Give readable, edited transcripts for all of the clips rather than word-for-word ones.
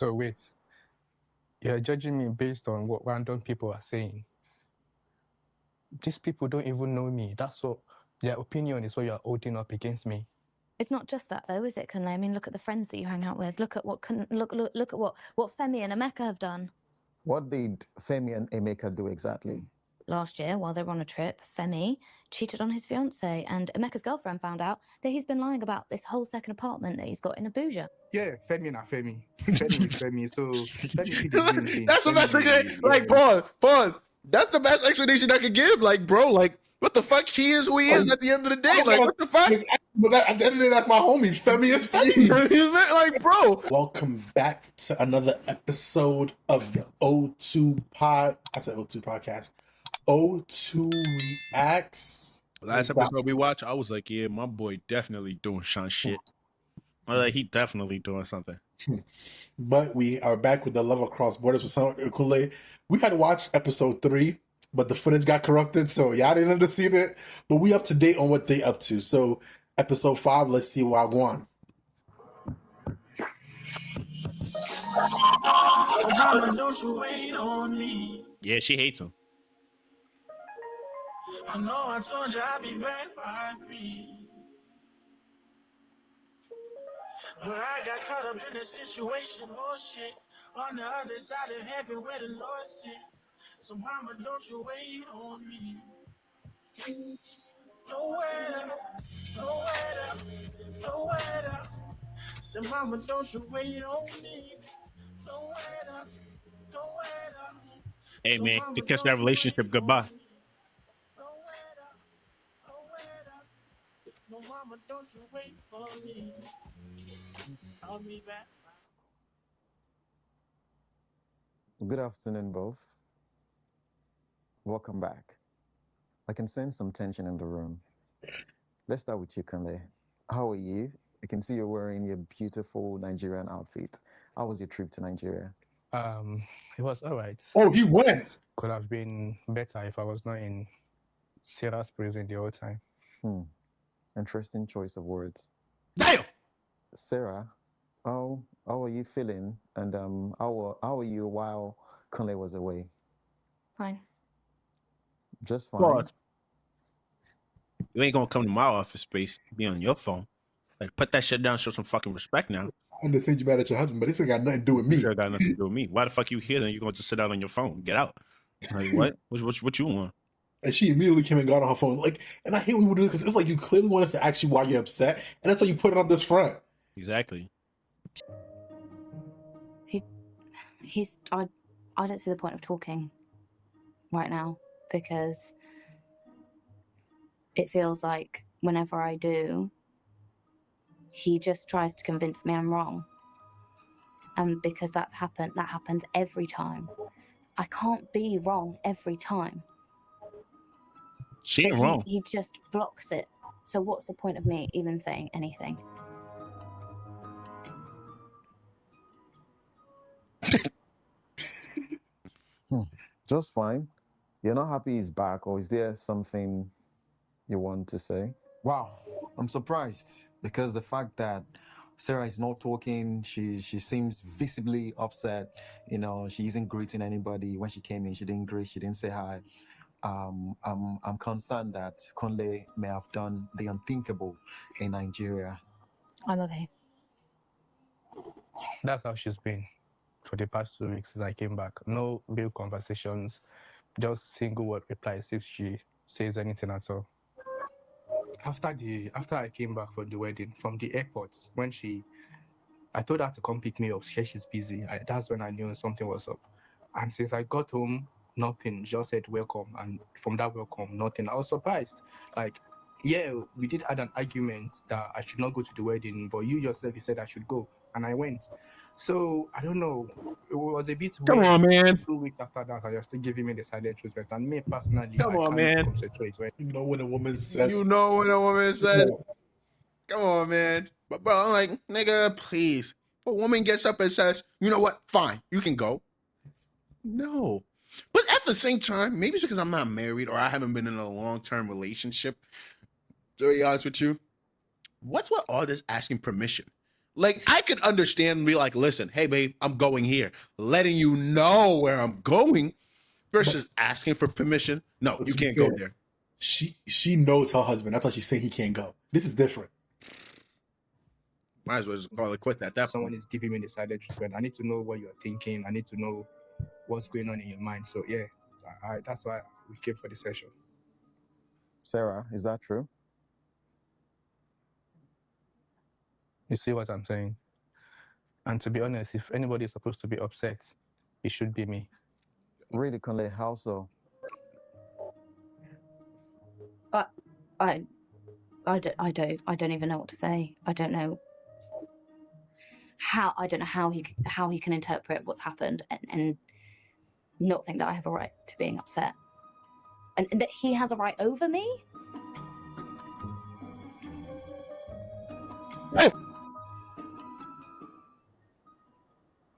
So wait, you're judging me based on what random people are saying. These people don't even know me. That's what their opinion is what you're holding up against me. It's not just that though, is it, Kunle? I mean, look at the friends that you hang out with. Look at what look at what Femi and Emeka have done. What did Femi and Emeka do exactly? Last year, while they were on a trip, Femi cheated on his fiancée, and Emeka's girlfriend found out that he's been lying about this whole second apartment that he's got in Abuja. Yeah, Femi na Femi. Femi is Femi. So Femi keep doing things. That's the best explanation. Like, pause. That's the best explanation I could give. Like, bro, like, what the fuck? He is who he is at the end of the day. Like, what the fuck? But at the end of the day, that's my homie. Femi is Femi. Like, bro. Welcome back to another episode of the O2 Pod. I said O2 Podcast. O2 Reacts. Last episode we watched, I was like, yeah, my boy definitely doing some shit. I was like, he definitely doing something. But we are back with the Love Across Borders with Sam Kule. We had to watch episode 3, but the footage got corrupted, so y'all didn't understand it. But we up to date on what they up to. So episode 5, let's see what I want. Don't you wait on me. Yeah, she hates him. I know I told you I'd be back by 3. But I got caught up in a situation, oh shit, on the other side of heaven where the Lord sits. So mama, don't you wait on me. Nowhere. So mama, don't you wait on me. Nowhere. Hey, man, to catch that relationship goodbye. No, mama, don't you wait for me. I'll be back. Good afternoon, both. Welcome back. I can sense some tension in the room. Let's start with you, Kunle. How are you? I can see you're wearing your beautiful Nigerian outfit. How was your trip to Nigeria? It was all right. Oh, he went. Could have been better if I was not in Sarah's prison the whole time. Interesting choice of words. Damn! Sarah, how are you feeling? And how are you while Kunle was away? Fine. Just fine. Pause. You ain't gonna come to my office space, be on your phone. Like, put that shit down, show some fucking respect now. I understand you mad at your husband, but this ain't got nothing to do with me. Sure got nothing to do with me. Why the fuck you here then? You're gonna just sit out on your phone. Get out. Like, what? What you want? And she immediately came and got on her phone. Like, and I hate when we do this because it's like you clearly want us to ask you why you're upset, and that's why you put it up this front. Exactly. I don't see the point of talking right now because it feels like whenever I do, he just tries to convince me I'm wrong. And because that happens every time. I can't be wrong every time. She ain't wrong. He just blocks it. So what's the point of me even saying anything? Just fine. You're not happy he's back, or is there something you want to say? Wow, I'm surprised because the fact that Sarah is not talking, she seems visibly upset. You know, she isn't greeting anybody. When she came in, she didn't greet, she didn't say hi. I'm concerned that Kunle may have done the unthinkable in Nigeria. I'm okay. That's how she's been for the past 2 weeks since I came back. No real conversations, just single word replies if she says anything at all. After I came back from the wedding, from the airport, I told her to come pick me up. She's busy. That's when I knew something was up. And since I got home, nothing. Just said welcome, and from that welcome, nothing. I was surprised. Like, yeah, we did have an argument that I should not go to the wedding, but you yourself, you said I should go, and I went. So I don't know. It was a bit Come weird. on, man. 2 weeks after that, you're still giving me the silent treatment, and me personally, Come on, man. Concentrate when You know when a woman says, You know what a woman says. No. Come on, man. But bro, I'm like, nigga, please. If a woman gets up and says, you know what? Fine, you can go. No. But at the same time, maybe it's because I'm not married or I haven't been in a long-term relationship. To be honest with you, what's with all this asking permission? Like, I could understand and be like, listen, hey, babe, I'm going here. Letting you know where I'm going versus asking for permission. No, But you to be can't go fair, there. she knows her husband. That's why she's saying he can't go. This is different. Might as well just call it quits at that Someone point. is giving me the silent treatment. I need to know what you're thinking. I need to know what's going on in your mind. So yeah, that's why we came for the session. Sarah, is that true? You see what I'm saying? And to be honest, if anybody is supposed to be upset, it should be me. Really, Kunle, how so? I don't even know what to say. I don't know how he can interpret what's happened and not think that I have a right to being upset, and that he has a right over me.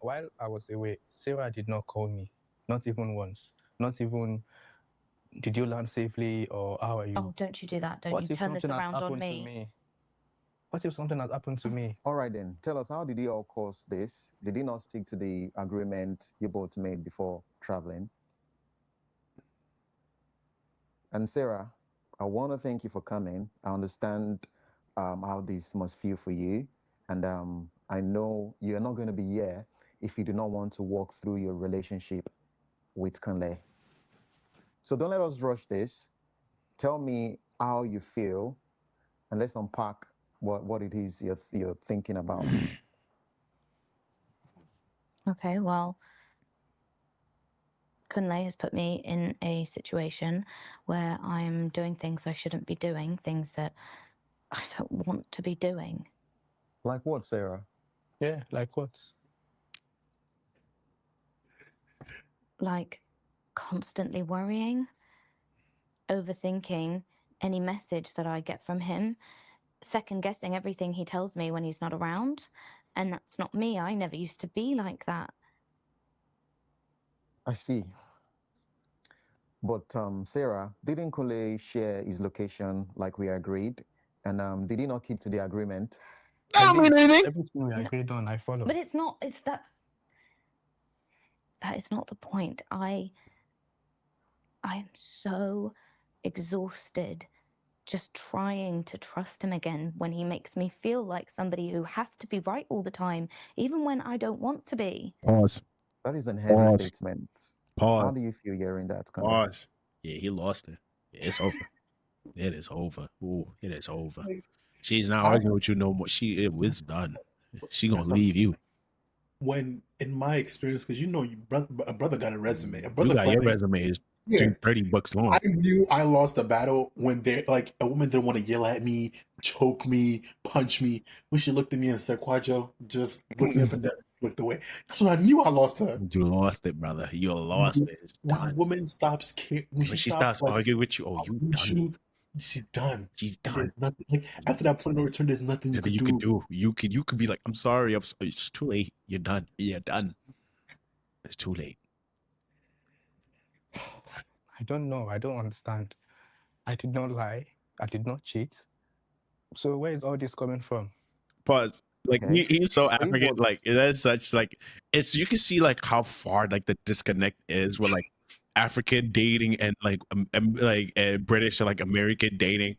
While I was away, Sarah did not call me, not even once. Not even, did you land safely or how are you? Oh, don't you do that. Don't What you if turn this something has around on happened to me. me? What if something has happened to me? All right, then. Tell us, how did he all cause this? Did he not stick to the agreement you both made before traveling? And Sarah, I want to thank you for coming. I understand how this must feel for you. And I know you're not going to be here if you do not want to walk through your relationship with Kunle. So don't let us rush this. Tell me how you feel, and let's unpack what it is you're thinking about. Okay, well, Kunle has put me in a situation where I'm doing things I shouldn't be doing, things that I don't want to be doing. Like what, Sarah? Yeah, like what? Like constantly worrying, overthinking any message that I get from him, second guessing everything he tells me when he's not around. And that's not me. I never used to be like that. I see. But Sarah, didn't Kule share his location like we agreed? And did he not keep to the agreement? I mean, anything. Everything we agreed on, I followed. But it's that is not the point. I am so exhausted just trying to trust him again when he makes me feel like somebody who has to be right all the time, even when I don't want to be. Pause. That is an heavy Pause. statement. Pause. How do you feel hearing that, Kule? Pause. Yeah, he lost it. Yeah, it's over. It is over. Ooh, it is over. She's not arguing with you no more. It was done. She gonna leave you. When in my experience, because a brother got a resume. A You brother got your claiming, resume is yeah, $30 long. I knew I lost the battle when like a woman didn't want to yell at me, choke me, punch me. When she looked at me and said, "Quadro," just looked me up and down, looked away. That's when I knew I lost her. You lost it, brother. You lost it. It's When a done. woman stops caring, when When she she stops starts like arguing with you, oh, you done. she's done. She's And done. there's nothing like after that point of no return. There's nothing you Nothing could do. You could be like, I'm sorry. It's too late. You're done. You're done. It's too late. I don't know. I don't understand. I did not lie. I did not cheat. So where is all this coming from? Pause. Like Okay. he's so So if African. what- Like that's such like it's. You can see like how far like the disconnect is with like African dating and like British or like American dating.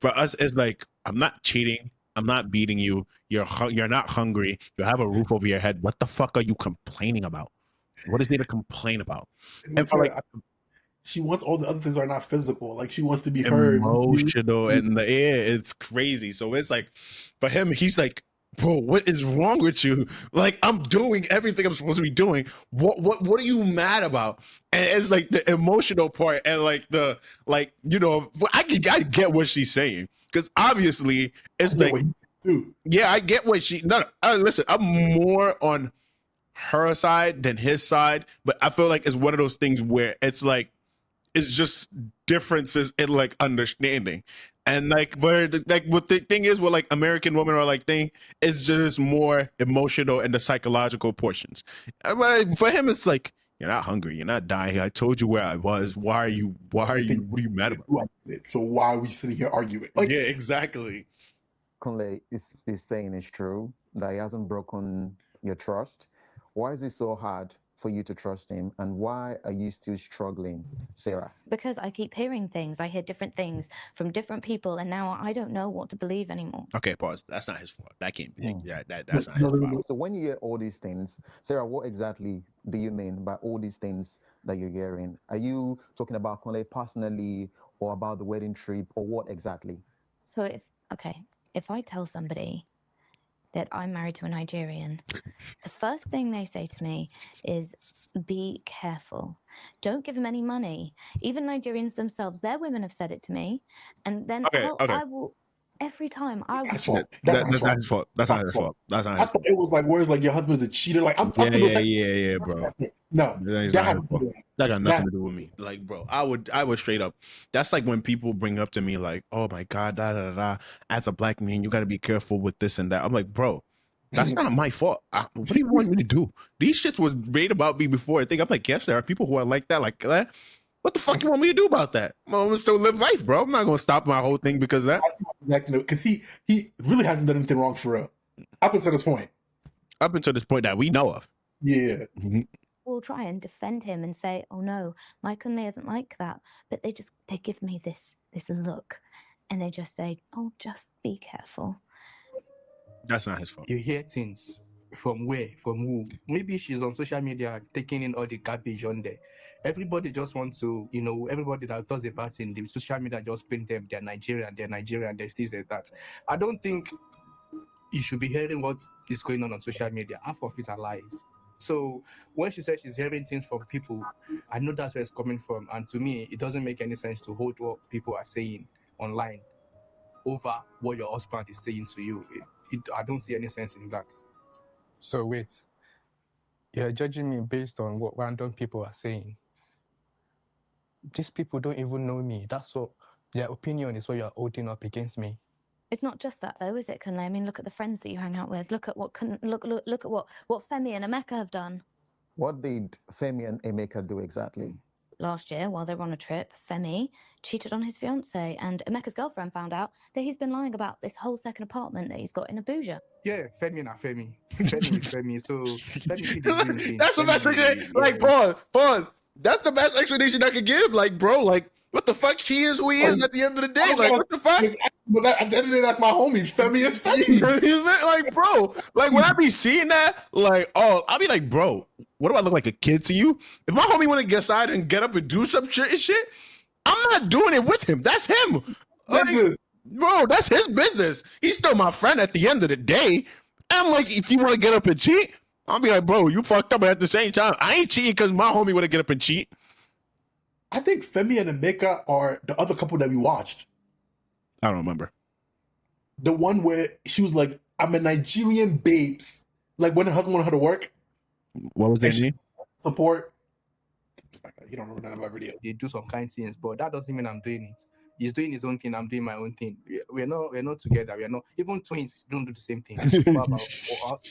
For us, it's like I'm not cheating. I'm not beating you. You're not hungry. You have a roof over your head. What the fuck are you complaining about? What is there to complain about? And for like She wants all the other things that are not physical. Like she wants to be heard, emotional and the air, it's crazy. So it's like for him, he's like, bro, what is wrong with you? Like I'm doing everything I'm supposed to be doing. What are you mad about? And it's like the emotional part and like the I get what she's saying because obviously it's like yeah, I get what listen, I'm more on her side than his side, but I feel like it's one of those things where it's like it's just differences in like understanding and like where like what the thing is with like American women or like thing is just more emotional and the psychological portions. But for him it's like you're not hungry, you're not dying, I told you where I was, what are you mad about? So why are we sitting here arguing? Like yeah, exactly. Kunle is saying is true, that he hasn't broken your trust, why is it so hard for you to trust him? And why are you still struggling, Sarah? Because I keep hearing things. I hear different things from different people, and now I don't know what to believe anymore. Okay, pause. That's not his fault. That can't be. That's No, not his no, fault. no. So when you hear all these things, Sarah, what exactly do you mean by all these things that you're hearing? Are you talking about Kunle personally or about the wedding trip or what exactly? So if I tell somebody that I'm married to a Nigerian, the first thing they say to me is, be careful. Don't give him any money. Even Nigerians themselves, their women have said it to me. And then Okay, okay. I will, every time I will. That's fault. That's not his fault. That's his fault. That's not his fault. That's not I his thought fault. it was like, where's like your husband's a cheater? Like I'm Yeah, thinking yeah, bro. No, That is that not had his to fault. do That got nothing to do with me. Like, bro, I would straight up. That's like when people bring up to me like, "Oh my god, da da da." As a black man, you got to be careful with this and that. I'm like, bro, that's not my fault. What do you want me to do? These shits was made about me before. I think I'm like, yes, there are people who are like that, like that. What the fuck you want me to do about that? I'm gonna still live life, bro. I'm not gonna stop my whole thing because of that. I see exactly because he really hasn't done anything wrong for real up until this point. Up until this point that we know of. Yeah. Will try and defend him and say, "Oh no, my Kunle isn't like that." But they give me this look, and they just say, "Oh, just be careful." That's not his fault. You hear things from where, from who. Maybe she's on social media taking in all the garbage on there. Everybody just wants to, everybody that does a bad thing, the social media just paint them, they're Nigerian, there's this, there's that. I don't think you should be hearing what is going on social media. Half of it are lies. So when she says she's hearing things from people, I know that's where it's coming from. And to me, it doesn't make any sense to hold what people are saying online over what your husband is saying to you. I don't see any sense in that. So wait, you're judging me based on what random people are saying. These people don't even know me. That's what their opinion is, what you're holding up against me. It's not just that though, is it, Kunle? I mean, look at the friends that you hang out with. Look at what Femi and Emeka have done. What did Femi and Emeka do exactly? Last year, while they were on a trip, Femi cheated on his fiancée, and Emeka's girlfriend found out that he's been lying about this whole second apartment that he's got in Abuja. Yeah, Femi na Femi. Femi is Femi. So Femi did the thing. That's the best explanation. Like, pause. That's the best explanation I could give. Like, bro, like, what the fuck? He is who he is at the end of the day. Like, what the fuck? But at the end of the day, that's my homie. Femi is Femi. Like, bro, like when I be seeing that, like, oh, I'll be like, bro, what do I look like, a kid to you? If my homie want to get aside and get up and do some shit, I'm not doing it with him. That's him. Like, bro, that's his business. He's still my friend at the end of the day. And I'm like, if you want to get up and cheat, I'll be like, bro, you fucked up. But at the same time, I ain't cheating because my homie want to get up and cheat. I think Femi and Emeka are the other couple that we watched. I don't remember. The one where she was like, I'm a Nigerian babes. Like when her husband wanted her to work. What was their name? Support. You don't remember none of my video. They do some kind things, but that doesn't mean I'm doing it. He's doing his own thing, I'm doing my own thing. We're not together. We're not, even twins don't do the same thing.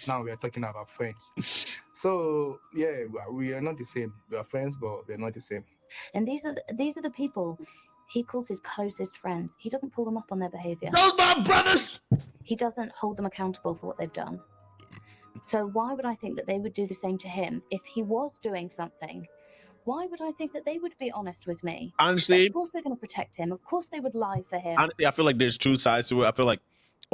Now we're talking about friends. So yeah, we are not the same. We are friends, but we're not the same. And these are the people he calls his closest friends. He doesn't pull them up on their behavior. Those my brothers. He doesn't hold them accountable for what they've done. So why would I think that they would do the same to him if he was doing something? Why would I think that they would be honest with me? Honestly, of course they're going to protect him. Of course they would lie for him. Honestly, I feel like there's two sides to it. I feel like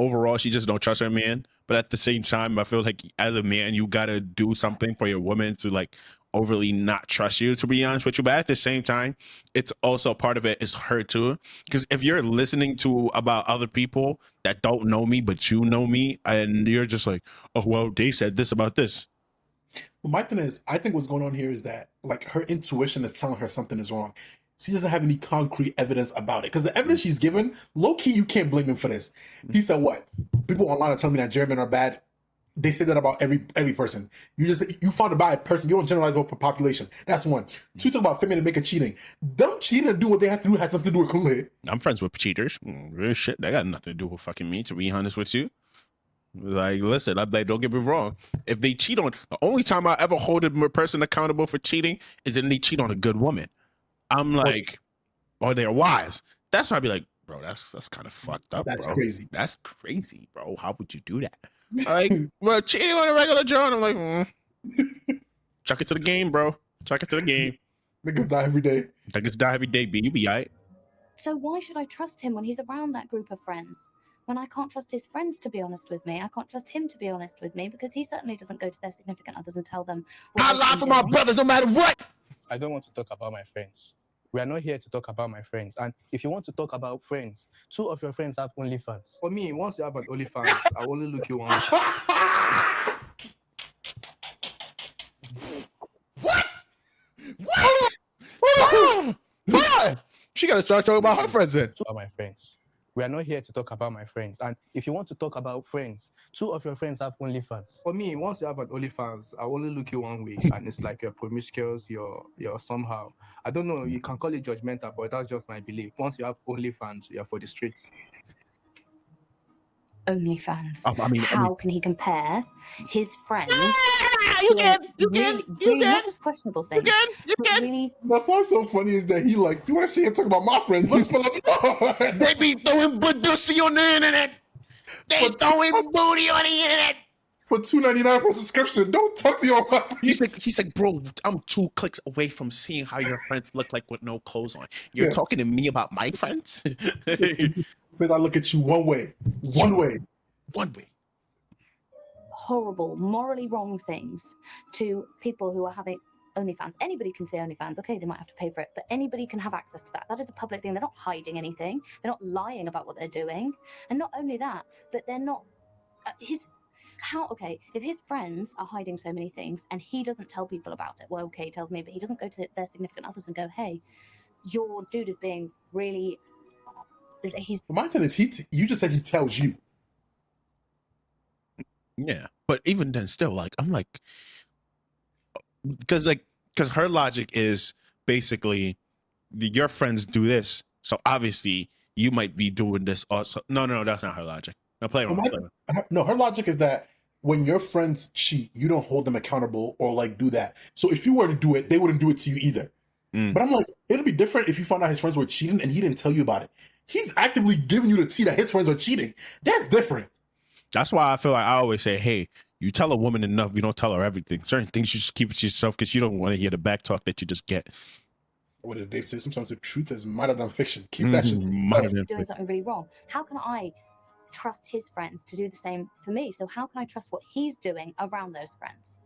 overall she just don't trust her man, but at the same time, I feel like as a man, you gotta do something for your woman to like overly not trust you, to be honest with you. But at the same time, it's also part of it is her too. Because if you're listening to about other people that don't know me, but you know me, and you're just like, oh, well, they said this about this. Well, my thing is, I think what's going on here is that like her intuition is telling her something is wrong. She doesn't have any concrete evidence about it. Because the evidence she's given, low key, you can't blame him for this. He said what? People online are telling me that Nigerian men are bad. They say that about every person. You found a bad person. You don't generalize over population. That's one. Two, talk about Femi and Emeka cheating. Them cheating and do what they have to do has nothing to do with Kunle. I'm friends with cheaters. Real shit. That got nothing to do with fucking me, to be honest with you. Like, listen, I'm like, don't get me wrong. If they cheat on, the only time I ever hold a person accountable for cheating is when they cheat on a good woman. I'm like, or they're wise. That's why I'd be like, Bro, that's kind of fucked up, That's bro. crazy. That's crazy, bro. How would you do that? Like, well, cheating on a regular John. I'm like, chuck it to the game, bro. Chuck it to the game. Niggas die every day. Niggas die every day, B. You be alright. So why should I trust him when he's around that group of friends? When I can't trust his friends to be honest with me, I can't trust him to be honest with me because he certainly doesn't go to their significant others and tell them what I they've lie been for my doing. brothers no matter what. I don't want to talk about my friends. We are not here to talk about my friends. And if you want to talk about friends, 2 of your friends have OnlyFans. For me, once you have an OnlyFans, I'll only look you once. What? What? She gotta start talking about her friends then. About my friends. We are not here to talk about my friends. And if you want to talk about friends, 2 of your friends have OnlyFans. For me, once you have an OnlyFans, I'll only look you one way. And it's like you're promiscuous, you're somehow. I don't know, you can call it judgmental, but that's just my belief. Once you have OnlyFans, you're for the streets. OnlyFans. I mean, How can he compare his friends? you to can, you really, can, you really can, not just questionable things. you but can. really, But what's so funny is that he like, you want to see him talk about my friends? Let's pull up yours. They be throwing budusi on the internet. They But- throwing booty on the internet. For $2.99 for a subscription. Don't talk to your He's like, bro, I'm 2 clicks away from seeing how your friends look like with no clothes on. You're Yeah. talking to me about my friends? Because I look at you one way. One way. One way. horrible, morally wrong things to people who are having OnlyFans. Anybody can say OnlyFans. Okay, they might have to pay for it, but anybody can have access to that. That is a public thing. They're not hiding anything. They're not lying about what they're doing. And not only that, but they're not if his friends are hiding so many things and he doesn't tell people about it, well, okay, he tells me, but he doesn't go to their significant others and go, hey, your dude is being really, he's My thing is, you just said he tells you. Yeah, but even then, still, like, I'm like, because her logic is basically your friends do this, so obviously you might be doing this also. No, that's not her logic. No, play around. No, her logic is that when your friends cheat, you don't hold them accountable or like do that. So if you were to do it, they wouldn't do it to you either. But I'm like, it'll be different if you found out his friends were cheating and he didn't tell you about it. He's actively giving you the tea that his friends are cheating. That's different. That's why I feel like I always say, hey, you tell a woman enough, you don't tell her everything. Certain things you just keep it to yourself because you don't want to hear the back talk that you just get. What did Dave say? Sometimes the truth is mightier than fiction. Keep that shit to doing something really wrong. How can I trust his friends to do the same for me? So how can I trust what he's doing around those friends?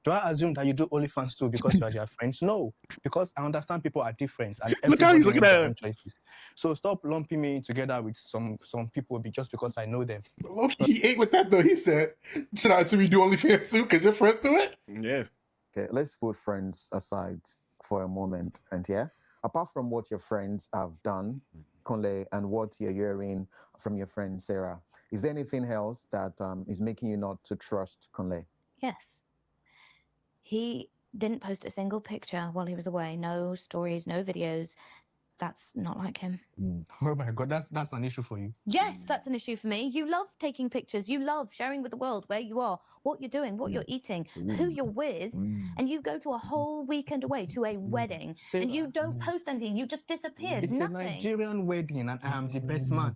Do I assume that you do OnlyFans too because you are their friends? No, because I understand people are different and Look how he's looking makes at their him. own choices. So stop lumping me together with some people just because I know them. Loki, he ate with that though. He said, should I assume you do OnlyFans too? Because your friends do it? Yeah. Okay, let's put friends aside for a moment. And yeah, apart from what your friends have done, Conley, and what you're hearing from your friend Sarah, is there anything else that is making you not to trust Conley? Yes. He didn't post a single picture while he was away. No stories, no videos. That's not like him. Oh my God, that's an issue for you. Yes, that's an issue for me. You love taking pictures. You love sharing with the world where you are, what you're doing, what you're eating, who you're with. And you go to a whole weekend away to a wedding Sarah, and you don't post anything. You just disappeared. it's Nothing. a Nigerian wedding and I am the best man.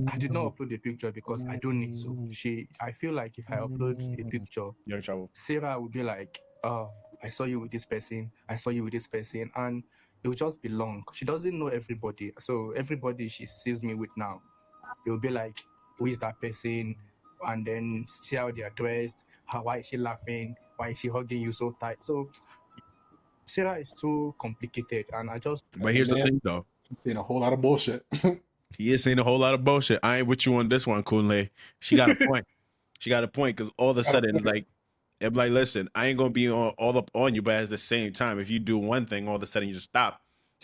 I did not upload the picture because I don't need to. I feel like if I upload a picture, You're in trouble. Sarah would be like, oh, I saw you with this person, I saw you with this person, and it will just be long. She doesn't know everybody. So everybody she sees me with now, it will be like, who is that person? And then see how they are dressed, why is she laughing, why is she hugging you so tight? So Sarah is too complicated and I just But here's the Man. thing, though. He's saying a whole lot of bullshit. He is saying a whole lot of bullshit. I ain't with you on this one, Kunle. She got a point. She got a point because all of a sudden, like, I'm like, listen, I ain't gonna be all up on you, but at the same time, if you do one thing, all of a sudden you just stop.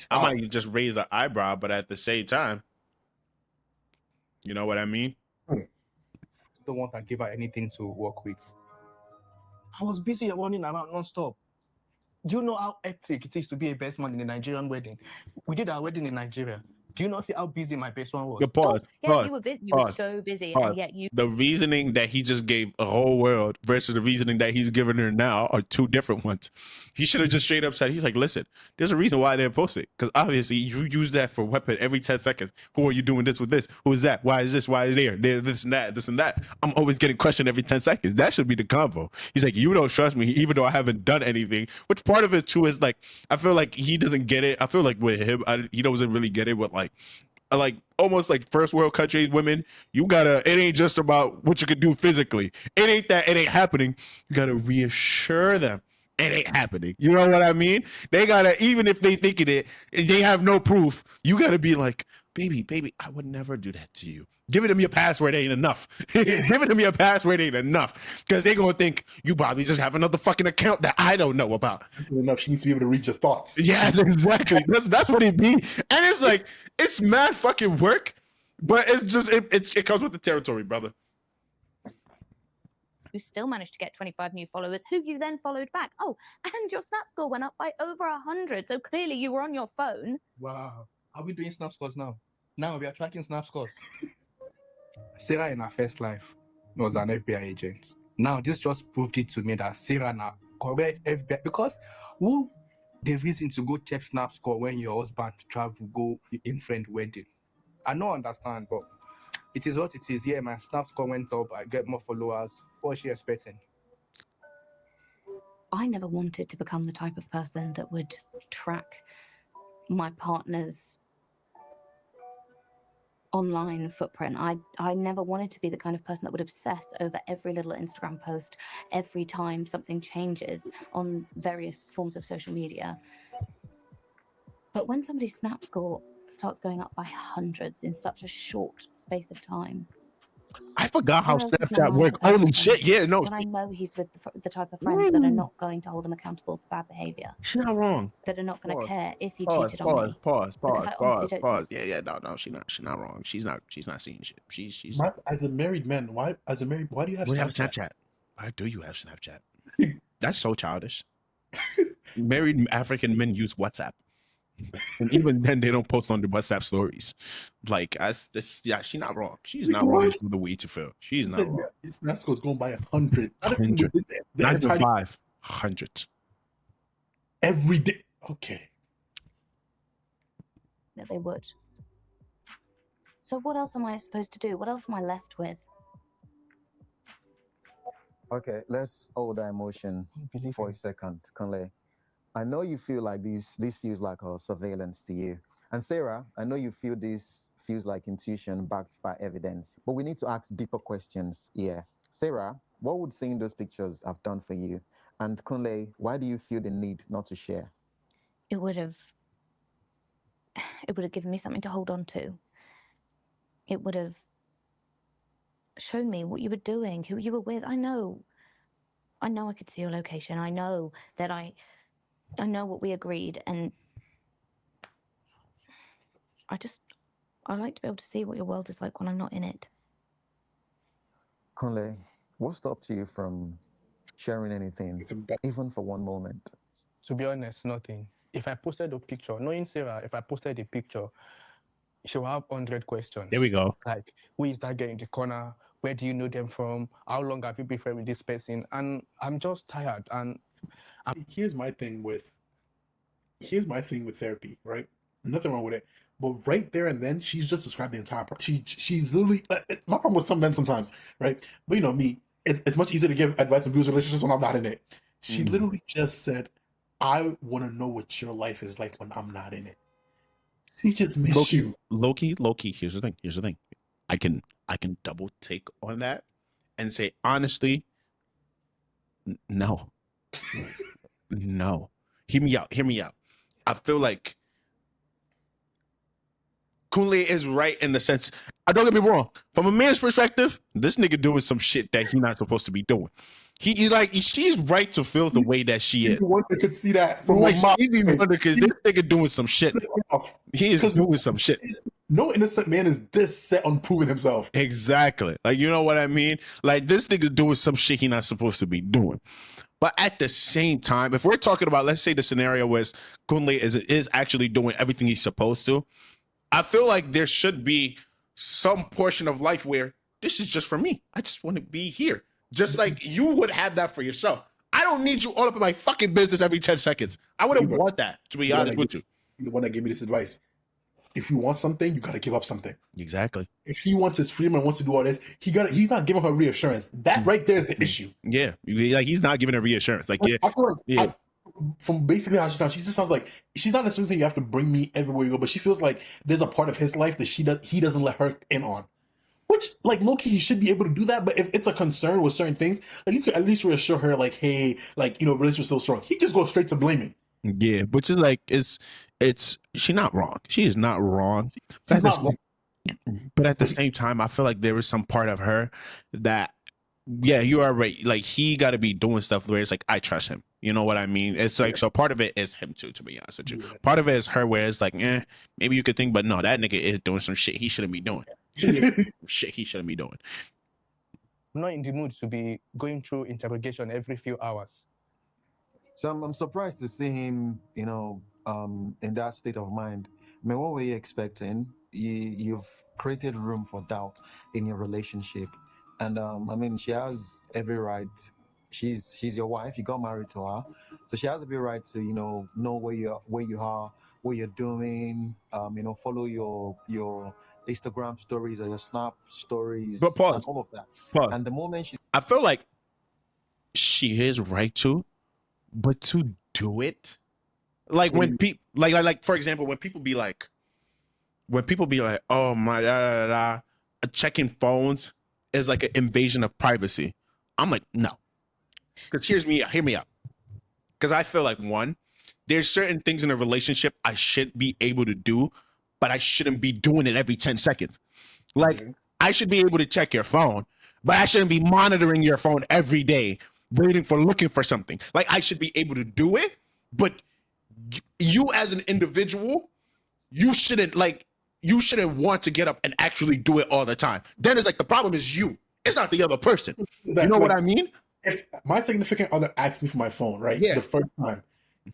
I might just raise an eyebrow, but at the same time, you know what I mean? don't want to give her anything to work with. I was busy running around non-stop. Do you know how hectic it is to be a best man in a Nigerian wedding? We did our wedding in Nigeria. Do you not see how busy my best one was? Good pause. Oh, yeah, pause. you were busy. You were pause, so busy, pause. and yet you. The reasoning that he just gave a whole world versus the reasoning that he's giving her now are two different ones. He should have just straight up said, he's like, listen, there's a reason why I didn't post it. Because obviously you use that for weapon every 10 seconds. Who are you doing this with this? Who is that? Why is this? Why is there? This and that, this and that. I'm always getting questioned every 10 seconds. That should be the convo. He's like, you don't trust me, even though I haven't done anything. Which part of it too is like, I feel like he doesn't get it. I feel like with him, he doesn't really get it with like almost like first world country women, it ain't just about what you can do physically. It ain't happening. You gotta reassure them it ain't happening. You know what I mean? They gotta, even if they thinking it and they have no proof, you gotta be like, baby, I would never do that to you. Giving them your password ain't enough. Giving them your password ain't enough because they gonna think you probably just have another fucking account that I don't know about. Enough. She needs to be able to read your thoughts. Yes, exactly. That's what it means. And it's like, it's mad fucking work, but it's just it comes with the territory, brother. You still managed to get 25 new followers, who you then followed back. Oh, and your Snap score went up by over 100. So clearly you were on your phone. Wow. Are we doing Snap scores now? Now we are tracking Snap scores. Sarah in her first life was an FBI agent. Now this just proved it to me that Sarah now correct FBI, because who the reason to go check Snap score when your husband travel go in friend wedding? I don't understand, but it is what it is. Yeah, my Snap score went up. I get more followers. What was she expecting? I never wanted to become the type of person that would track my partner's online footprint. I never wanted to be the kind of person that would obsess over every little Instagram post every time something changes on various forms of social media. But when somebody's Snap score starts going up by hundreds in such a short space of time, I forgot how what else is my Snapchat mind works. supposed Holy to shit! think? Yeah, no, When I know he's with the type of friends that are not going to hold him accountable for bad behavior, she's not wrong. that are not going to Pause. care if he Pause, cheated on me. Because I honestly don't. Yeah, no, she's not wrong. She's not seeing shit. She's. As a married man, why do you have We have Snapchat? Snapchat. Why do you have Snapchat? That's so childish. Married African men use WhatsApp, and even then, they don't post on the WhatsApp stories. Like, she's not wrong. She's not wrong What? for the way to feel. She's He not said, wrong. yeah, his Snap score is going by 100. 100. The Not even entire- 500. every day. Okay. That they would. So what else am I supposed to do? What else am I left with? Okay, let's hold that emotion for a second, Conley. I know you feel like this feels like a surveillance to you. And Sarah, I know you feel this feels like intuition backed by evidence. But we need to ask deeper questions here. Sarah, what would seeing those pictures have done for you? And Kunle, why do you feel the need not to share? It would have given me something to hold on to. It would have shown me what you were doing, who you were with. I know I could see your location. I know that I know what we agreed, and I like to be able to see what your world is like when I'm not in it. Kunle, what stopped you from sharing anything, even for one moment? To be honest, nothing. If I posted a picture, knowing Sarah, if I posted a picture, she'll have 100 questions. There we go. Like, who is that guy in the corner? Where do you know them from? How long have you been friends with this person? And I'm just tired. And here's my thing with therapy, right? Nothing wrong with it. But right there and then, she's just described the entire she's literally my problem with some men sometimes, right? But you know me, it's much easier to give advice in abuse relationships when I'm not in it. She literally just said, I want to know what your life is like when I'm not in it. She just missed you. Loki, here's the thing. I can double take on that and say, honestly, no. No. Hear me out. I feel like Kunle is right in the sense, don't get me wrong, from a man's perspective, this nigga doing some shit that he's not supposed to be doing. She's right to feel the way that she is. One could see that from like Stevie Wonder, because this nigga doing some shit. He is doing some shit. No innocent man is this set on proving himself. Exactly. Like, you know what I mean? Like, this nigga doing some shit he not supposed to be doing. But at the same time, if we're talking about, let's say the scenario where Kunle is actually doing everything he's supposed to, I feel like there should be some portion of life where this is just for me. I just want to be here. Just like you would have that for yourself. I don't need you all up in my fucking business every 10 seconds. I wouldn't want that, to be honest with you. He's the one that gave me this advice. If you want something, you got to give up something. Exactly. If he wants his freedom and wants to do all this, he's not giving her reassurance. That right there is the issue. Yeah. Like, he's not giving her reassurance. Like, yeah. I feel like from basically how she sounds, she just sounds like she's not necessarily saying you have to bring me everywhere you go, but she feels like there's a part of his life that he doesn't let her in on. Which, like, low-key, he should be able to do that, but if it's a concern with certain things, like, you could at least reassure her, like, hey, like, you know, relationship's so strong. He just goes straight to blaming. Yeah, which is like, she's not wrong. She is not wrong. She's not wrong. But at the same time, I feel like there is some part of her that, yeah, you are right. Like, he got to be doing stuff where it's like, I trust him. You know what I mean? It's like, so part of it is him too, to be honest with you. Yeah. Part of it is her where it's like, maybe you could think, but no, that nigga is doing some shit he shouldn't be doing. Shit he shouldn't be doing. I'm not in the mood to be going through interrogation every few hours. So I'm surprised to see him, you know, in that state of mind. I mean, what were you expecting? You've created room for doubt in your relationship, and I mean, she has every right. She's your wife. You got married to her, so she has every right to, you know where you are, what you're doing. You know, follow your Instagram stories or your Snap stories, but pause, and all of that. Pause. And the moment I feel like she is right to, but to do it, like when people like for example, when people be like, oh my checking phones is like an invasion of privacy. I'm like, no, because hear me out. Because I feel like, one, there's certain things in a relationship I should be able to do, but I shouldn't be doing it every 10 seconds. Like, I should be able to check your phone, but I shouldn't be monitoring your phone every day, looking for something. Like, I should be able to do it, but you as an individual, you shouldn't want to get up and actually do it all the time. Then it's like, the problem is you. It's not the other person. You know what I mean? If my significant other asks me for my phone, right? Yeah. The first time,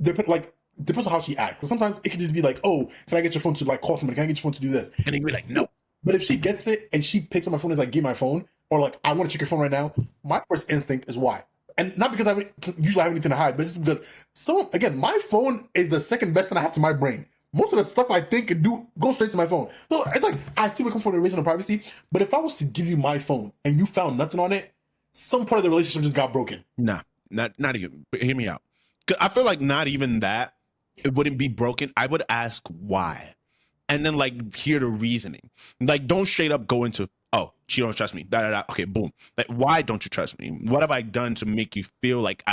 depends on how she acts. Because sometimes it could just be like, oh, can I get your phone to like call somebody? Can I get your phone to do this? And he'd be like, no. But if she gets it and she picks up my phone and is like, give my phone, or like, I want to check your phone right now, my first instinct is why. And not because I usually have anything to hide, but it's because my phone is the second best thing I have to my brain. Most of the stuff I think and do goes straight to my phone. So it's like, I see where it comes from, the invasion of privacy, but if I was to give you my phone and you found nothing on it, some part of the relationship just got broken. Nah, not even. But hear me out. I feel like not even that, it wouldn't be broken. I would ask why, and then like hear the reasoning. Like, don't straight up go into, oh, she don't trust me. Okay, boom. Like, why don't you trust me? What have I done to make you feel like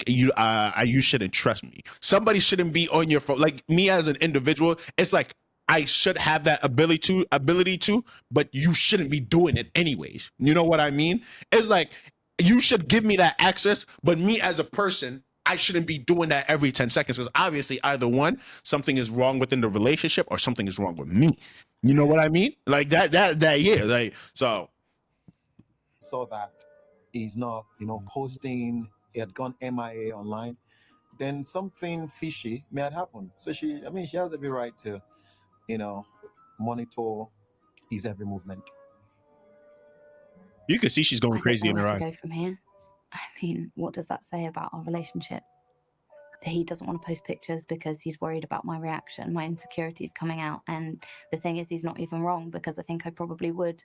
you shouldn't trust me? Somebody shouldn't be on your phone. Like, me as an individual, it's like, I should have that ability to, but you shouldn't be doing it anyways. You know what I mean? It's like, you should give me that access, but me as a person, I shouldn't be doing that every 10 seconds, because obviously either one, something is wrong within the relationship or something is wrong with me. You know what I mean? Like that, yeah. Like, so. Saw that he's not, posting, he had gone MIA online, then something fishy may have happened. So she has every right to, monitor his every movement. You can see she's going crazy in her eyes. Go from here. I mean, what does that say about our relationship? He doesn't want to post pictures because he's worried about my reaction, my insecurities coming out. And the thing is, he's not even wrong, because I think I probably would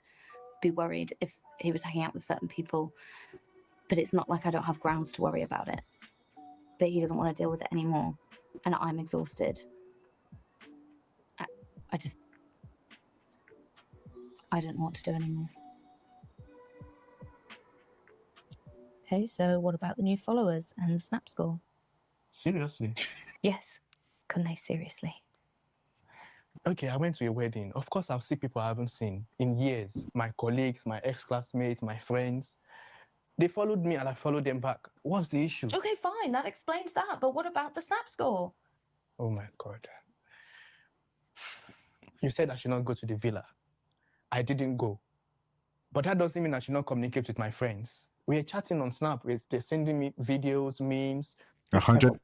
be worried if he was hanging out with certain people. But it's not like I don't have grounds to worry about it. But he doesn't want to deal with it anymore. And I'm exhausted. I don't know what to do anymore. Okay, so what about the new followers and the Snap score? Seriously? Yes. Couldn't they seriously? Okay, I went to a wedding. Of course, I'll see people I haven't seen in years. My colleagues, my ex-classmates, my friends. They followed me and I followed them back. What's the issue? Okay, fine. That explains that. But what about the Snap score? Oh my God. You said I should not go to the villa. I didn't go. But that doesn't mean I should not communicate with my friends. We are chatting on Snap. They're sending me videos, memes. 100.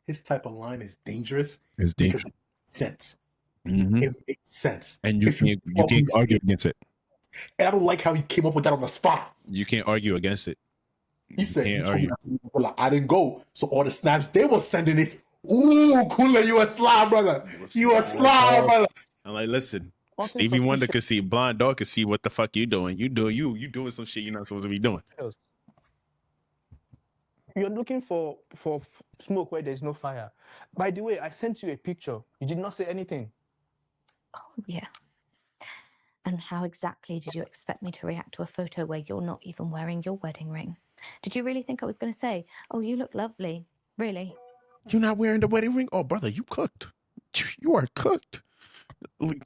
His type of line is dangerous. It's dangerous. Because it makes sense. Mhm. It makes sense. And you If can't probably argue see- against it. And I don't like how he came up with that on the spot. You can't argue against it. He said, can't "You told me argue. not to leave." Well, I didn't go. So all the snaps they were sending is, "Ooh, Kule, you a slob, brother. You a slob, brother." I'm like, listen, Something Stevie Wonder suspicious. could see, Blind Dog could see what the fuck you doing. You doing some shit you're not supposed to be doing. You're looking for smoke where there's no fire. By the way, I sent you a picture. You did not say anything. Oh, yeah. And how exactly did you expect me to react to a photo where you're not even wearing your wedding ring? Did you really think I was going to say, oh, you look lovely? Really? You're not wearing the wedding ring? Oh, brother, you cooked. You are cooked. Look,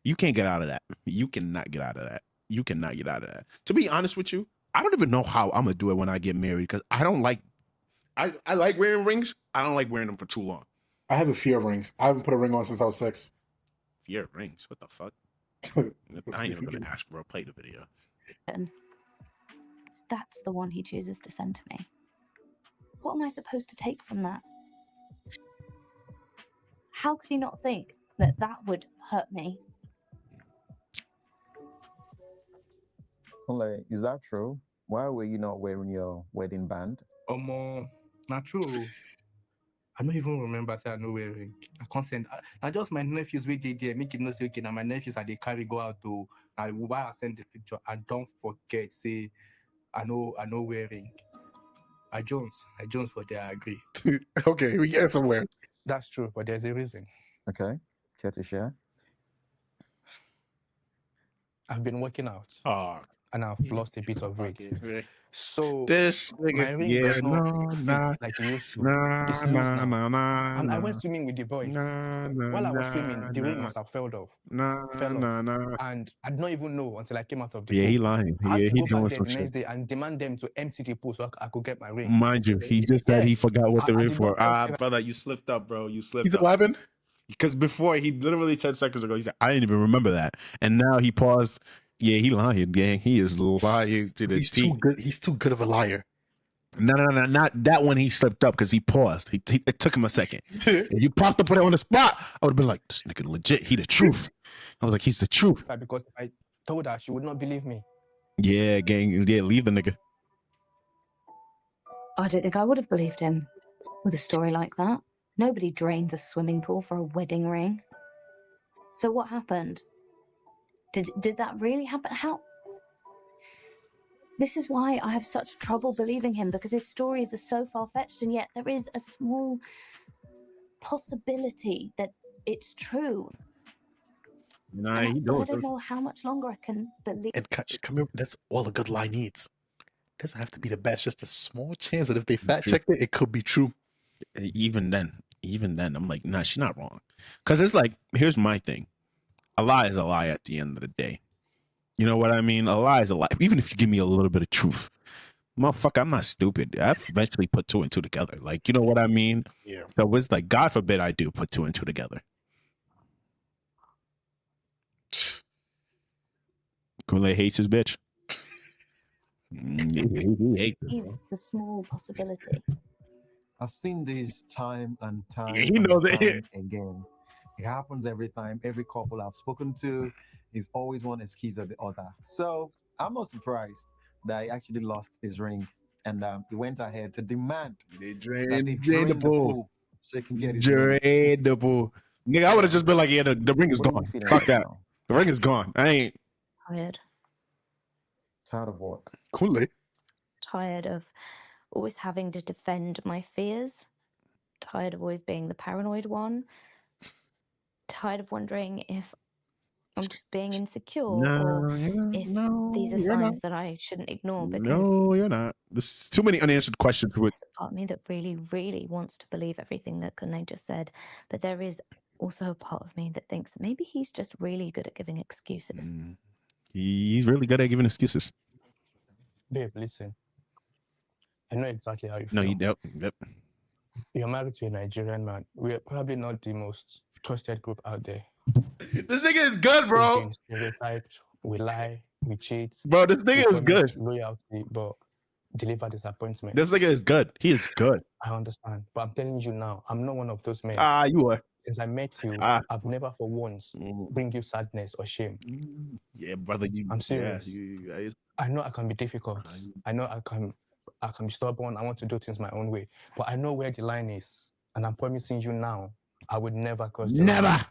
you can't get out of that. You cannot get out of that. You cannot get out of that. To be honest with you, I don't even know how I'm going to do it when I get married because I don't like, I like wearing rings. I don't like wearing them for too long. I have a fear of rings. I haven't put a ring on since I was 6. Fear of rings. What the fuck? I ain't even going to ask, bro. Play the video. And that's the one he chooses to send to me. What am I supposed to take from that? How could he not think that that would hurt me? Kunle, is that true? Why were you not wearing your wedding band? Not true. I don't even remember say I no wearing. I can't send. I just my nephews with there make it no say okay. Now my nephews and they carry go out to. I why I send the picture. I don't forget say I know wearing. I Jones for there. I agree. Okay, we get somewhere. That's true, but there's a reason. Okay, care to share? I've been working out Oh, and I've lost a bit of weight. okay. So This my nigga, ring yeah, does not no, fit nah, like it used to. nah, It's loose now. nah, nah, And I nah, went swimming with the boys. nah, nah, While I was nah, swimming, the ring nah, must have fell off. nah, And I did not even know until I came out of the Yeah, pool. he lying. I had Yeah, to he go back doing there some the shit. next day and demand them to empty the pool so I could get my ring. Mind you, he just said Yeah. he forgot what the I ring did not for. tell Ah, Sarah. brother, you slipped up, bro. You slipped He's up. 11. Because before, he literally 10 seconds ago, he said, I didn't even remember that. And now he paused. Yeah, he lying, gang. He is lying to the He's T. too good. He's too good of a liar. No, not that one. He slipped up because he paused. It took him a second. If you popped up with it on the spot, I would have been like, this nigga legit. He the truth. I was like, he's the truth. Because if I told her, she would not believe me. Yeah, gang. Yeah, leave the nigga. I don't think I would have believed him with a story like that. Nobody drains a swimming pool for a wedding ring. So what happened? Did that really happen? How? This is why I have such trouble believing him, because his stories are so far-fetched, and yet there is a small possibility that it's true. Nah, And he I doing don't know how much longer I can believe. And come here. That's all a good lie needs. Doesn't have to be the best. Just a small chance that if they fact checked it, it could be true. Even then, I'm like, nah, she's not wrong. Because it's like, here's my thing. A lie is a lie at the end of the day. You know what I mean? A lie is a lie. Even if you give me a little bit of truth. Motherfucker, I'm not stupid. I've eventually put 2 and 2 together. Like, you know what I mean? Yeah. So it's like, God forbid I do put 2 and 2 together. Kool-Aid hates his bitch. He hates it, bro. The small possibility. I've seen this time and time Yeah, he and knows it. time again. It happens every time. Every couple I've spoken to is always one excuse or the other. So I'm not surprised that he actually lost his ring, and he went ahead to demand They that they drain the pool. so he can get his ring. Drain the pool. Nigga, I would have just been like, yeah, the ring is What are gone. you feeling Fuck right that. now? The ring is gone. I ain't. Tired. Tired of what? Kool-Aid. Tired of always having to defend my fears. Tired of always being the paranoid one. Tired of wondering if I'm just being insecure or if these are signs that I shouldn't ignore, because No, you're not. There's too many unanswered questions with. there's a part of me that really, really wants to believe everything that Kunle just said. But there is also a part of me that thinks that maybe he's just really good at giving excuses. He's really good at giving excuses. Babe, listen. I know exactly how you feel. No, you don't. Yep. You're married to a Nigerian man. We're probably not the most trusted group out there. This nigga is good, We've bro. been stereotyped. We lie. We cheat. Bro, this We nigga is promise good. loyalty, but deliver disappointment. This nigga is good. He is good. I understand. But I'm telling you now, I'm not one of those men. Ah, you are. Since I met you, Ah. I've never for once bring you sadness or shame. Yeah, brother, I'm serious. Yeah, I know I can be difficult. I know I can be stubborn. I want to do things my own way. But I know where the line is. And I'm promising you now, I would never cross the line. never. I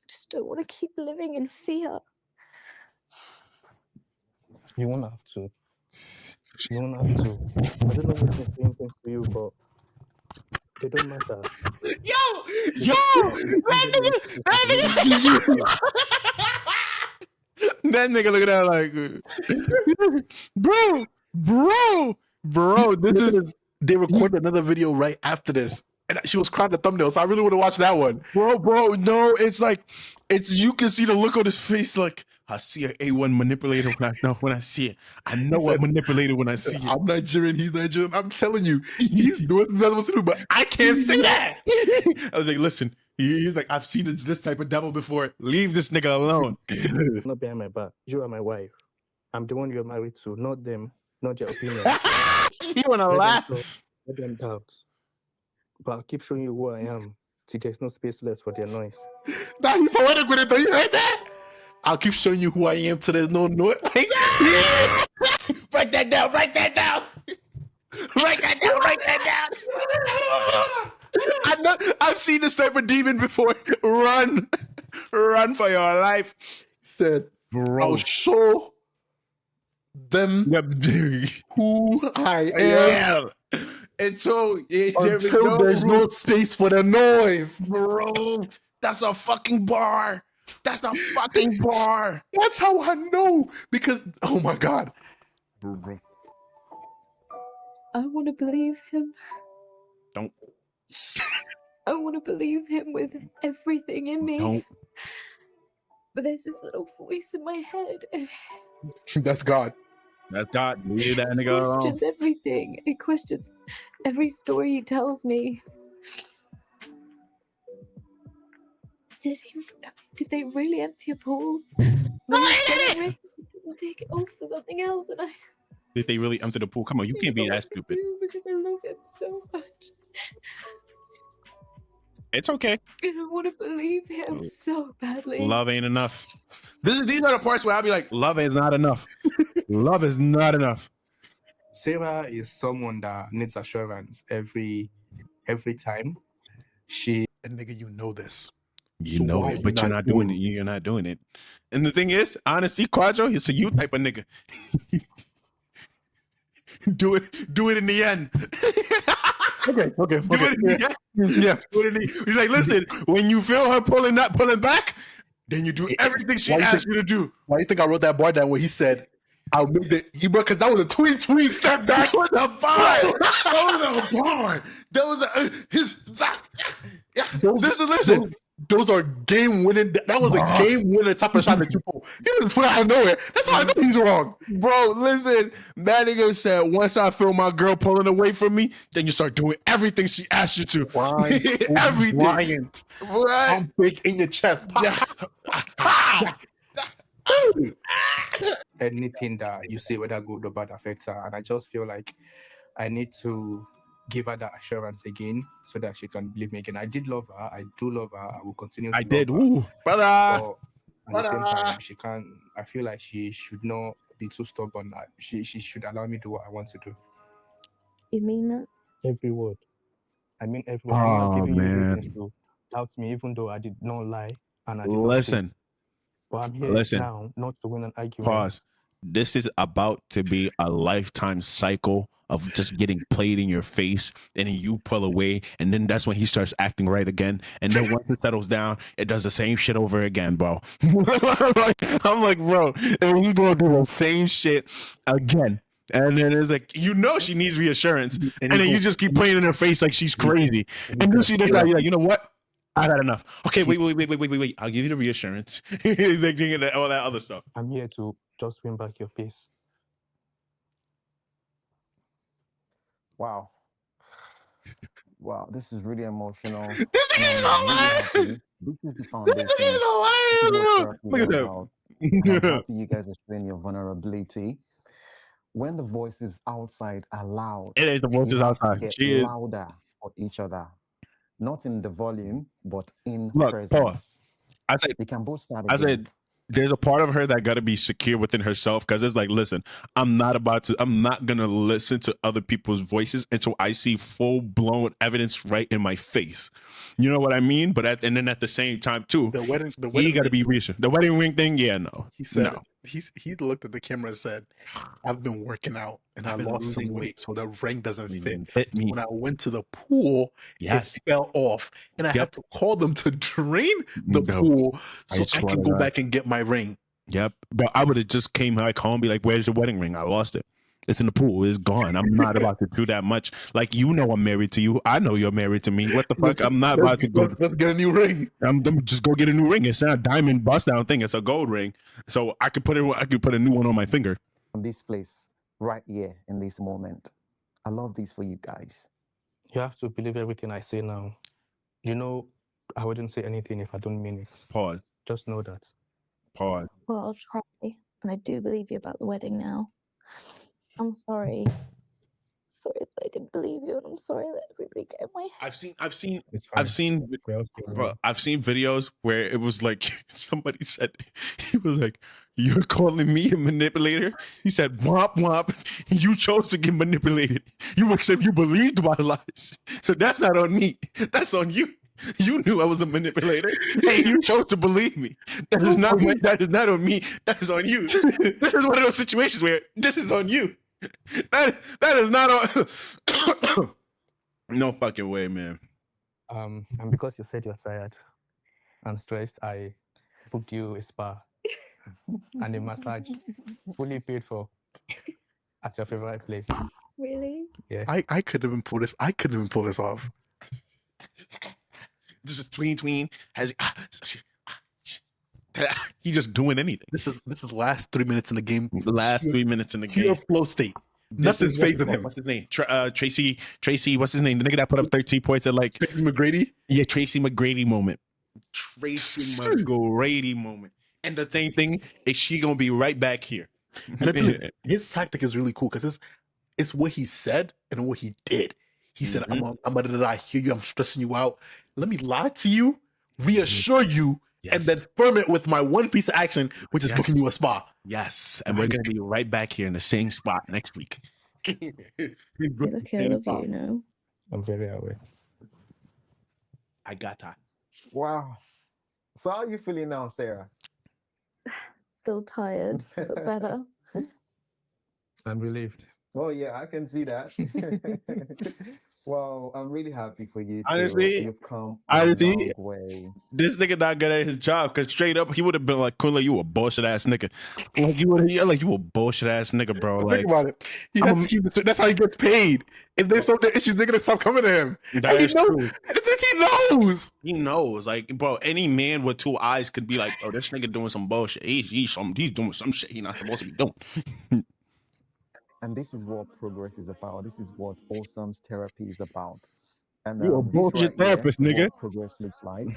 just don't want to keep living in fear. You won't have to. You won't have to. I don't know who's been saying things to you, but they don't matter. Yo, that nigga look at that like, bro. This is They recorded another video right after this, and she was crying the thumbnail. So I really want to watch that one. bro. No, it's like, you can see the look on his face. Like, I see an A1 manipulator when I see it. I know what manipulator when I see it. I'm Nigerian. He's Nigerian. I'm telling you, he's doing what he's supposed to do, but I can't say that. I was like, listen. He's like, I've seen this type of devil before. Leave this nigga alone. Not behind my back. You are my wife. I'm the one you're married to, not them, not their opinion. You wanna laugh? Let them doubt. But I'll keep showing you who I am till there's no space left for their noise. Nah, he poetic with it though. You heard that? I'll keep showing you who I am till there's no noise. Write that down. Write that down. I know. I've seen this type of demon before. Run for your life. Said, Bro. I'll show them who I am until there's no space for the noise. bro. That's a fucking bar. That's how I know. Because, oh my God. I want to believe him. Don't. I want to believe him with everything in me. Don't. But there's this little voice in my head. That's God. That's God. Leave that It nigga alone. questions everything. It questions every story he tells me. Did they really empty a pool? Take it off for something else, and Did they really empty the pool? Come on, you can't be that stupid. Because I love him so much. It's okay. And I want to believe him so badly. Love ain't enough. These are the parts where I'll be like, love is not enough. Love is not enough. Sarah is someone that needs assurance every time. And nigga, you know this. You So know why it, you but you're not not doing doing it. You're not doing it. And the thing is, honestly, Quadro, it's a you type of nigga. Do it in the end. Okay. Do it in the end. Yeah. He's like, listen, when you feel her pulling back, then you do everything she asked you to do. Why do you think I wrote that bar down where he said, I'll make the Ebro, because that was a tweet step back. That was a bar. That was his. Yeah. Listen. Those are game winning. That was a game winner type of shot that you pull. He just put it out of nowhere. That's how I know he's wrong. Bro, listen. That nigga said, once I feel my girl pulling away from me, then you start doing everything she asked you to. Everything. Bryant. Right. I'm big in your chest. Anything that you say, whether good or bad, affects her. And I just feel like I need to give her that assurance again so that she can believe me again. I did love her. I do love her. I will continue to love her. Ooh, brother. But at the same time, she can't. I feel like she should not be too stubborn. She should allow me to do what I want to do. You mean that? Every word. I mean every word. I'm not giving you reasons to doubt me, even though I did not lie and I did not cheat. But I'm here now not to win an argument. Pause. This is about to be a lifetime cycle of just getting played in your face, and then you pull away, and then that's when he starts acting right again. And then once it settles down, it does the same shit over again, bro. I'm like, bro, and he's gonna do the same shit again. And then it's like, you know, she needs reassurance, and then you just keep playing in her face like she's crazy, and then she just like, you know what? I got enough. Okay, wait. I'll give you the reassurance. Like all that other stuff. I'm here to just win back your peace. Wow, this is really emotional. This is hilarious. This is the foundation. This is hilarious. Look at that. I'm happy you guys are showing your vulnerability. When the voices outside are loud, It is the voices outside. get louder for each other. not in the volume, but in Look, Paul, presence. I said, We can both start I again. said, there's a part of her that got to be secure within herself because it's like, listen, I'm not gonna listen to other people's voices until I see full blown evidence right in my face. You know what I mean? But and then at the same time too, The wedding he got to be ring, reasonable. The wedding ring thing, yeah, no, he said no. he looked at the camera and said, "I've been working out and I I've been lost some losing weight, weight. so the ring doesn't fit. Hit me. When I went to the pool, Yes. it fell off, and I Yep. had to call them to drain the No, pool I so I swear can to go God. back and get my ring." Yep. But I would have just came like home, be like, "Where's your wedding ring? I lost it. It's in the pool. It's gone. I'm not about to do that much. Like, you know, I'm married to you. I know you're married to me. What the fuck? I'm not about to go. Let's get a new ring. I'm just go get a new ring. It's not a diamond bust down thing. It's a gold ring. So I could put a new one on my finger. From this place, right here in this moment. I love this for you guys. You have to believe everything I say now. You know, I wouldn't say anything if I don't mean it. Pause. Just know that. Pause. Well, I'll try. And I do believe you about the wedding now. I'm sorry. Sorry that I didn't believe you, and I'm sorry that everybody got in my head. It's fine. I've seen videos where it was like somebody said, he was like, "You're calling me a manipulator?" He said, "Womp womp. You chose to get manipulated. You believed my lies. So that's not on me. That's on you. You knew I was a manipulator, and you chose to believe me. That is not on me. That is on you. This is one of those situations where this is on you. That is not on." No fucking way, man. And because you said you're tired and stressed, I booked you a spa and a massage, fully paid for, at your favorite place. Really? Yeah. I couldn't even pull this. I couldn't even pull this off. This is tween has he just doing anything. This is last 3 minutes in the game. The last 3 minutes in the Pure game. flow state. This Nothing's is phasing him. What's his name? Tracy. What's his name? The nigga that put up 13 points at like Tracy McGrady. Yeah, Tracy McGrady moment. Tracy McGrady moment. And the same thing is she gonna be right back here. And I think his tactic is really cool because it's what he said and what he did. He said, "I'm gonna I hear you. I'm stressing you out. Let me lie to you, reassure you, and then firm it with my one piece of action, which is booking you a spa." Yes, and we're gonna be right back here in the same spot next week. Hey, look, I love you, you know. I'm very aware. I got that. Wow. So how are you feeling now, Sarah? Still tired, but better. I'm relieved. Oh yeah, I can see that. Well, I'm really happy for you. Honestly, you've come a long way. This nigga not good at his job because straight up he would have been like, "Kunle, you a bullshit ass nigga." Like you a bullshit ass nigga, bro. But like, think about it. He has to keep that's how he gets paid. If there's some issues, they're gonna stop coming to him. That is true. He knows. He knows. Like, bro, any man with two eyes could be like, "Oh, this nigga doing some bullshit. He's doing some shit he's not supposed to be doing." And this is what progress is about. This is what Awesome's therapy is about. And You a bullshit therapist, nigga. What progress looks like.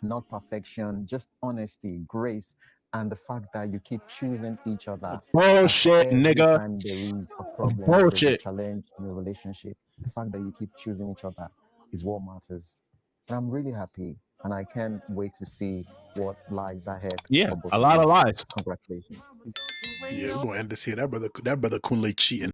Not perfection, just honesty, grace, and the fact that you keep choosing each other. Bullshit, every nigga. time there is a problem, Bullshit. there's a challenge in a relationship. The fact that you keep choosing each other is what matters. And I'm really happy, and I can't wait to see what lies ahead. Yeah, a lot of lies. Congratulations. Yeah, we're gonna end this here. That brother Kunle cheating.